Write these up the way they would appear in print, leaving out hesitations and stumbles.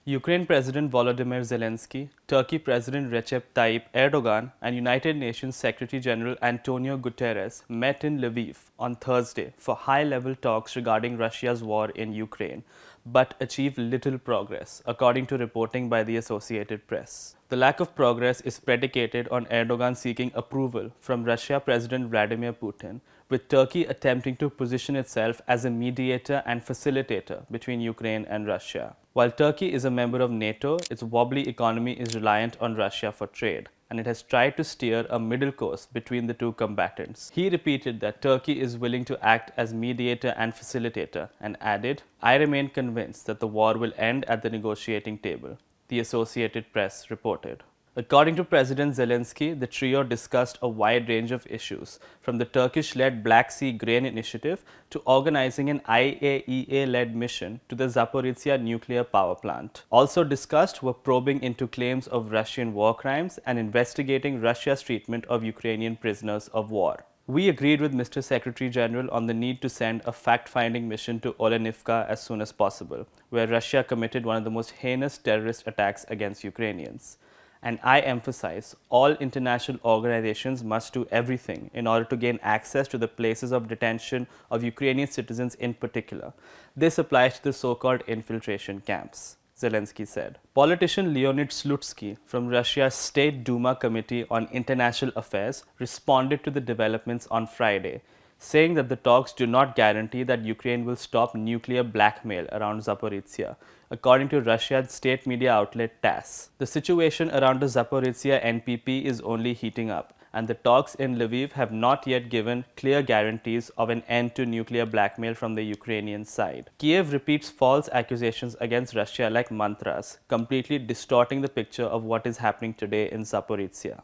Ukraine President Volodymyr Zelensky, Turkey President Recep Tayyip Erdogan, and United Nations Secretary General Antonio Guterres met in Lviv on Thursday for high-level talks regarding Russia's war in Ukraine, but achieved little progress, according to reporting by the Associated Press. The lack of progress is predicated on Erdogan seeking approval from Russia President Vladimir Putin, with Turkey attempting to position itself as a mediator and facilitator between Ukraine and Russia. While Turkey is a member of NATO, its wobbly economy is reliant on Russia for trade, and it has tried to steer a middle course between the two combatants. He repeated that Turkey is willing to act as mediator and facilitator, and added, "I remain convinced that the war will end at the negotiating table," the Associated Press reported. According to President Zelensky, the trio discussed a wide range of issues, from the Turkish-led Black Sea Grain Initiative to organizing an IAEA-led mission to the Zaporizhzhia nuclear power plant. Also discussed were probing into claims of Russian war crimes and investigating Russia's treatment of Ukrainian prisoners of war. "We agreed with Mr. Secretary General on the need to send a fact-finding mission to Olenivka as soon as possible, where Russia committed one of the most heinous terrorist attacks against Ukrainians. And I emphasize, all international organizations must do everything in order to gain access to the places of detention of Ukrainian citizens in particular. This applies to the so-called infiltration camps," Zelensky said. Politician Leonid Slutsky from Russia's State Duma Committee on International Affairs responded to the developments on Friday, saying that the talks do not guarantee that Ukraine will stop nuclear blackmail around Zaporizhzhia, according to Russia's state media outlet TASS. The situation around the Zaporizhzhia NPP is only heating up, and the talks in Lviv have not yet given clear guarantees of an end to nuclear blackmail from the Ukrainian side. Kiev repeats false accusations against Russia like mantras, completely distorting the picture of what is happening today in Zaporizhzhia.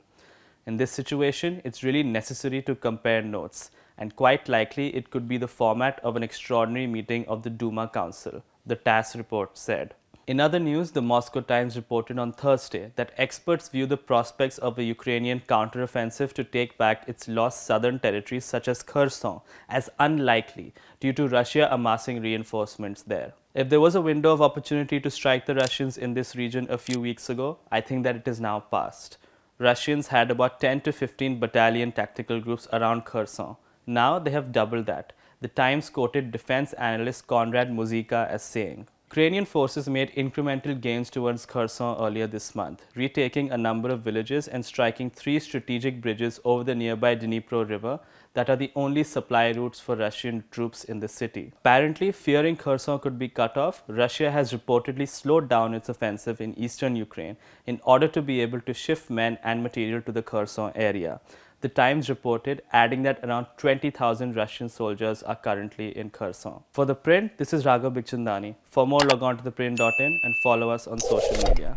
In this situation, it's really necessary to compare notes, and quite likely it could be the format of an extraordinary meeting of the Duma Council, the TASS report said. In other news, the Moscow Times reported on Thursday that experts view the prospects of a Ukrainian counteroffensive to take back its lost southern territories such as Kherson as unlikely due to Russia amassing reinforcements there. If there was a window of opportunity to strike the Russians in this region a few weeks ago, I think that it is now past. Russians had about 10 to 15 battalion tactical groups around Kherson. Now they have doubled that, the Times quoted defense analyst Konrad Muzyka as saying. Ukrainian forces made incremental gains towards Kherson earlier this month, retaking a number of villages and striking 3 strategic bridges over the nearby Dnipro River that are the only supply routes for Russian troops in the city. Apparently, fearing Kherson could be cut off, Russia has reportedly slowed down its offensive in eastern Ukraine in order to be able to shift men and material to the Kherson area. The Times reported, adding that around 20,000 Russian soldiers are currently in Kherson. For The Print, this is Raghav Bikhchandani. For more, log on to theprint.in and follow us on social media.